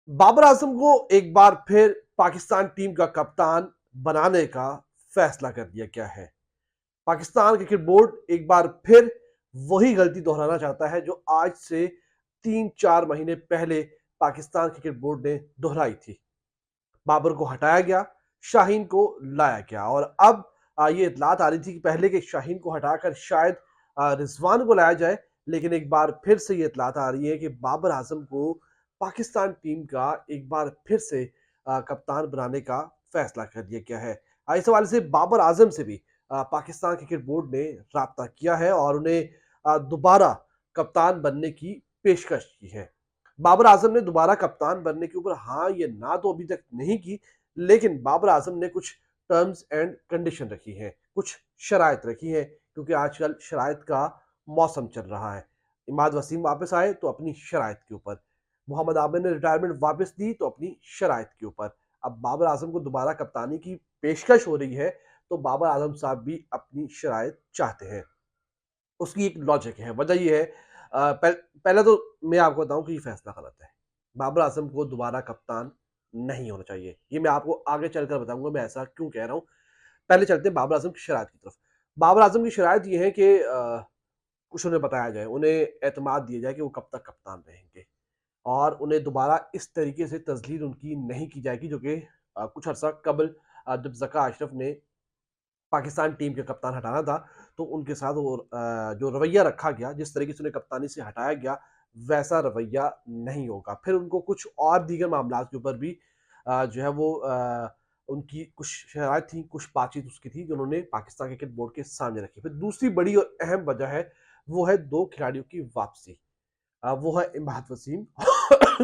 बाबर आजम को एक बार फिर पाकिस्तान टीम का कप्तान बनाने का फैसला कर दिया गया है। पाकिस्तान क्रिकेट बोर्ड एक बार फिर वही गलती दोहराना चाहता है जो आज से 3-4 महीने पहले पाकिस्तान क्रिकेट बोर्ड ने दोहराई थी। बाबर को हटाया गया, शाहीन को लाया गया और अब ये इत्तलात आ रही थी कि पहले कि शाहीन को हटाकर शायद रिजवान को लाया जाए, लेकिन एक बार फिर से ये इत्तलात आ रही है कि बाबर आजम को पाकिस्तान टीम का एक बार फिर से कप्तान बनाने का फैसला कर दिया गया है। इस हवाले से बाबर आजम से भी पाकिस्तान क्रिकेट बोर्ड ने राब्ता किया है और उन्हें दोबारा कप्तान बनने की पेशकश की है। बाबर आजम ने दोबारा कप्तान बनने के ऊपर हाँ या ना तो अभी तक नहीं की, लेकिन बाबर आजम ने कुछ टर्म्स एंड कंडीशन रखी है, कुछ शराइत रखी है, क्योंकि आजकल शराइत का मौसम चल रहा है। इमाद वसीम वापस आए तो अपनी शराइत के ऊपर, मोहम्मद आमिर ने रिटायरमेंट वापस दी तो अपनी शराइत के ऊपर। अब बाबर आजम को दोबारा कप्तानी की पेशकश हो रही है, तो बाबर आजम साहब भी अपनी शराइत चाहते हैं। उसकी एक लॉजिक है, वजह ये है पहले तो मैं आपको बताऊं कि ये फैसला गलत है। बाबर आजम को दोबारा कप्तान नहीं होना चाहिए, ये मैं आपको आगे चलकर बताऊंगा मैं ऐसा क्यों कह रहा हूं। पहले चलते हैं बाबर आजम की शराइत की तरफ। बाबर आजम की शराइत ये है कि कुछ उन्हें बताया जाए, उन्हें एतमाद दिया जाए कि वो कब तक कप्तान रहेंगे और उन्हें दोबारा इस तरीके से तजलील उनकी नहीं की जाएगी जो कि कुछ अर्सा कबल जब जका अशरफ ने पाकिस्तान टीम के कप्तान हटाना था, तो उनके साथ वो जो रवैया रखा गया, जिस तरीके से उन्हें कप्तानी से हटाया गया, वैसा रवैया नहीं होगा। फिर उनको कुछ और दीगर मामलात के ऊपर भी जो है वो उनकी कुछ शराइत थी, कुछ बातचीत उसकी थी, जो उन्होंने पाकिस्तान क्रिकेट बोर्ड के सामने रखी। फिर दूसरी बड़ी और अहम वजह है, वो है 2 खिलाड़ियों की वापसी। वो है इमाद वसीम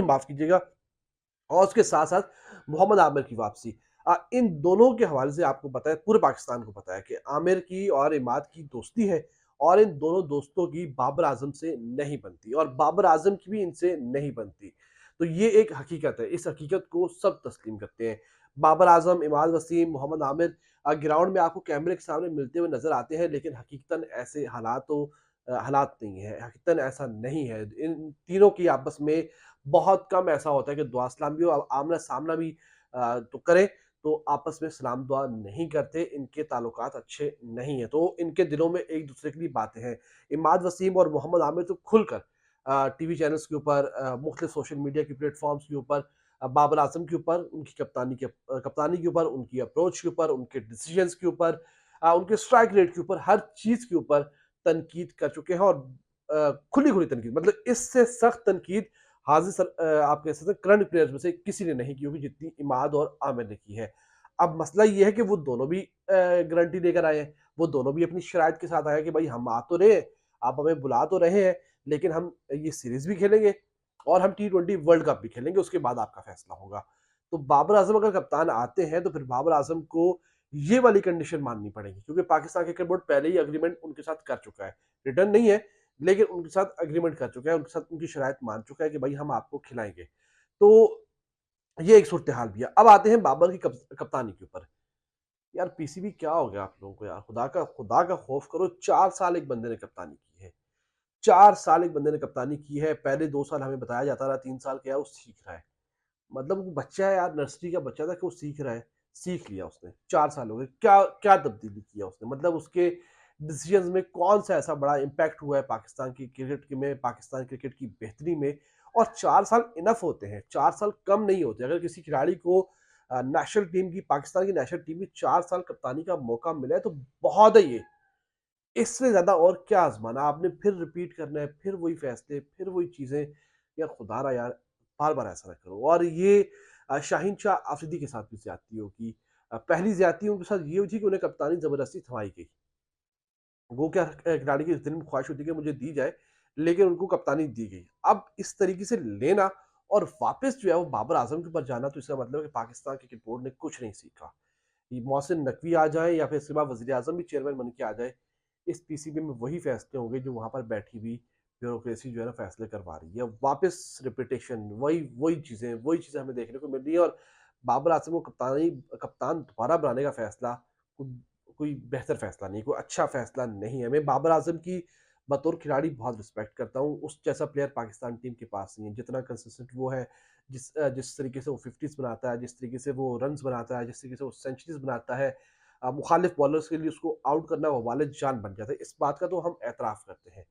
माफ़ कीजिएगा और उसके साथ-साथ मोहम्मद आमिर की वापसी। इन दोनों के हवाले से आपको पता है, पूरे पाकिस्तान को पता है कि आमिर की और इमाद की दोस्ती है और इन दोनों दोस्तों की बाबर आज़म से नहीं बनती और बाबर आज़म की भी इनसे नहीं बनती। तो ये एक हकीकत है, इस हकीकत को सब तस्लीम करते हैं। बाबर आज़म, इमाद वसीम, मोहम्मद आमिर ग्राउंड में आपको कैमरे के सामने मिलते हुए नज़र आते हैं, लेकिन हकीकतन ऐसे हालात नहीं है, हकीकतन ऐसा नहीं है। इन तीनों की आपस में बहुत कम ऐसा होता है कि दुआ सलाम भी हो, आमना-सामना भी तो करें, तो आपस में सलाम दुआ नहीं करते, इनके ताल्लुकात अच्छे नहीं हैं, तो इनके दिलों में एक-दूसरे के लिए बातें हैं। इमाद वसीम और मोहम्मद आमिर तो खुलकर टीवी चैनल्स के ऊपर मुख्तलिफ सोशल मीडिया के प्लेटफ़ॉर्म्स के ऊपर बाबर आज़म के ऊपर, उनकी कप्तानी के ऊपर, उनकी अप्रोच के ऊपर, उनके डिसीज़न्स के ऊपर उनके स्ट्राइक रेट के ऊपर, हर चीज़ के ऊपर तनकीद कर चुके हैं और खुली-खुली तनकीद मतलब इससे सख्त तनकीद आप कह सकते हैं करंट प्लेयर्स में से किसी ने नहीं की होगी जितनी इमाद और आमिर ने की है। अब मसला ये है कि वो दोनों भी गारंटी लेकर आए हैं। वो दोनों भी अपनी शराइत के साथ आए हैं कि भाई हम आ तो रहे हैं, आप हमें बुला तो रहे हैं, लेकिन हम ये सीरीज़ भी खेलेंगे और हम टी20 वर्ल्ड कप भी खेलेंगे, उसके बाद आपका फैसला होगा। तो बाबर आज़म अगर कप्तान आते हैं तो फिर बाबर आज़म को ये वाली कंडीशन माननी पड़ेगी क्योंकि पाकिस्तान क्रिकेट बोर्ड पहले ही एग्रीमेंट उनके साथ कर चुका है। रिटर्न नहीं है, लेकिन उनके साथ एग्रीमेंट कर चुका है, उनके साथ उनकी शराइत मान चुका है कि भाई हम आपको खिलाएँगे। तो ये एक सूरत-ए-हाल भी है। अब आते हैं बाबर की कप्तानी के ऊपर। यार पीसीबी क्या हो गया आप लोगों को यार? खुदा का खौफ करो, 4 साल एक बंदे ने कप्तानी की है। 4 साल एक बंदे ने कप्तानी की है, पहले 2 साल हमें बताया जाता रहा 3 साल क्या है वो सीख रहा है। मतलब वो बच्चा है यार, नर्सरी का बच्चा था कि वो सीख रहा है, सीख लिया उसने, 4 साल हो गए, क्या क्या तब्दीली किया उसने? मतलब उसके डिसीज़न्स में कौन-सा ऐसा बड़ा इम्पैक्ट हुआ है पाकिस्तान की क्रिकेट में, पाकिस्तान क्रिकेट की बेहतरी में और 4 साल इनफ होते हैं, 4 साल कम नहीं होते। अगर किसी खिलाड़ी को नेशनल टीम की पाकिस्तान की नेशनल टीम की 4 साल कप्तानी का मौका मिला है तो बहुत है ये। इससे ज़्यादा और क्या आज़माना? आपने फिर रिपीट करना है, फिर वही फैसले, फिर वही चीज़ें। यार खुदारा यार, बार-बार ऐसा ना करो और ये शाहीन शाह अफरीदी के साथ भी ज़्यादती होगी। पहली ज़्यादती उनके साथ ये हुई थी कि उन्हें कप्तानी ज़बरदस्ती थमाई गई। वो क्या खिलाड़ी की दिल में ख्वाहिश होती है कि मुझे दी जाए, लेकिन उनको कप्तानी दी गई। अब इस तरीके से लेना और वापस जो है वो बाबर आज़म के ऊपर जाना तो इसका मतलब है कि पाकिस्तान क्रिकेट बोर्ड ने कुछ नहीं सीखा। ये मोहसिन नकवी आ जाए या फिर इसके बाद वज़ीर-ए-आज़म भी चेयरमैन बन के आ जाए, इस पीसीबी में वही फैसले होंगे जो वहाँ पर बैठी हुई ब्यूरोक्रेसी जो है ना फैसले करवा रही है। वापस रिपिटिशन वही चीज़ें हमें देखने को मिल रही है और बाबर आज़म को कप्तान दोबारा बनाने का फैसला को कोई बेहतर फैसला नहीं, कोई अच्छा फैसला नहीं है। मैं बाबर आज़म की बतौर खिलाड़ी बहुत रिस्पेक्ट करता हूँ, उस जैसा प्लेयर पाकिस्तान टीम के पास नहीं है, जितना कंसिस्टेंट वो है, जिस तरीके से वो 50s बनाता है, जिस तरीके से वो रन्स बनाता है, जिस तरीके से वो सेंचुरीज़ बनाता है, मुखालिफ बॉलर्स के लिए उसको आउट करना वबाल जान बन जाता है। इस बात का तो हम एतराफ़ करते हैं।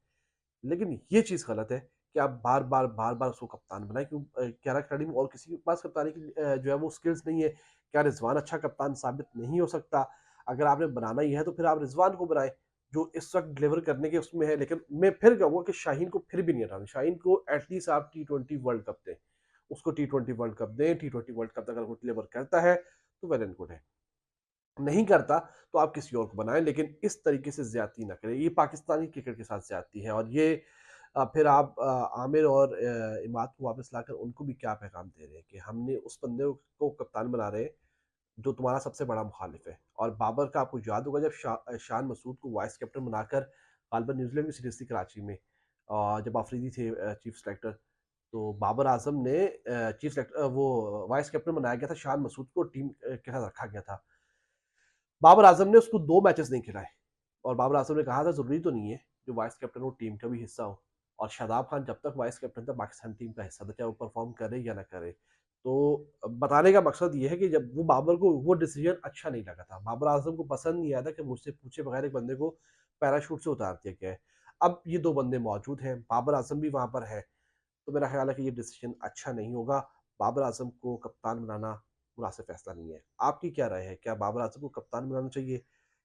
लेकिन ये चीज़ गलत है कि आप बार-बार उसको कप्तान बनाएँ। क्या खिलाड़ी में और किसी के पास कप्तानी की जो है वो स्किल्स नहीं है? क्या रिज़वान अच्छा कप्तान साबित नहीं हो सकता? अगर आपने बनाना ही है तो फिर आप रिज़वान को बनाएँ, जो इस वक़्त डिलीवर करने के उसमें है। लेकिन मैं फिर कहूँगा कि शाहीन को फिर भी नहीं हटाना। शाहीन को एटलीस्ट आप टी20 वर्ल्ड कप दें। उसको टी20 वर्ल्ड कप दें, टी20 वर्ल्ड कप अगर वो डिलीवर करता है, तो वेल एंड गुड है। नहीं करता तो आप किसी और को बनाएँ, लेकिन इस तरीके से ज़्यादती ना करें। ये पाकिस्तानी क्रिकेट के साथ ज़्यादती है और ये फिर आप आमिर और इमाद को वापस लाकर उनको भी क्या पैगाम दे रहे हैं कि हमने उस बंदे को कप्तान बना रहे हैं, जो तुम्हारा सबसे बड़ा मुखालिफ है। और बाबर का आपको याद होगा जब शान मसूद को वाइस कैप्टन बनाकर ग़ालिबन न्यूज़ीलैंड की सीरीज़ थी कराची में, जब अफरीदी थे चीफ सेलेक्टर, तो बाबर आज़म ने वो वाइस कैप्टन बनाया गया था, शान मसूद को टीम के साथ रखा गया था। बाबर आज़म ने उसको 2 मैचेस नहीं खिलाए और बाबर आज़म ने कहा था ज़रूरी तो नहीं है जो वाइस कैप्टन हो टीम का भी हिस्सा हो। और शादाब खान जब तक वाइस कैप्टन था पाकिस्तान टीम का हिस्सा था, चाहे वो परफ़ॉर्म करे या ना करे। तो बताने का मकसद ये है कि जब वो बाबर को वो डिसीजन अच्छा नहीं लगा था। बाबर आज़म को पसंद नहीं आया था कि मुझसे पूछे बगैर एक बंदे को पैराशूट से उतार दिया गया है। अब ये 2 बंदे मौजूद हैं, बाबर आज़म भी वहाँ पर है। तो मेरा ख्याल है कि ये डिसीजन अच्छा नहीं होगा। बाबर आज़म को कप्तान बनाना मुनासिब फैसला नहीं है। आपकी क्या राय है? क्या बाबर आज़म को कप्तान बनाना चाहिए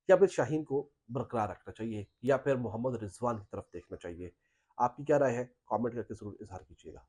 या फिर शाहीन को बरकरार रखना चाहिए या फिर मोहम्मद रिज़वान की तरफ देखना चाहिए? आपकी क्या राय है? कमेंट करके ज़रूर इज़हार कीजिएगा।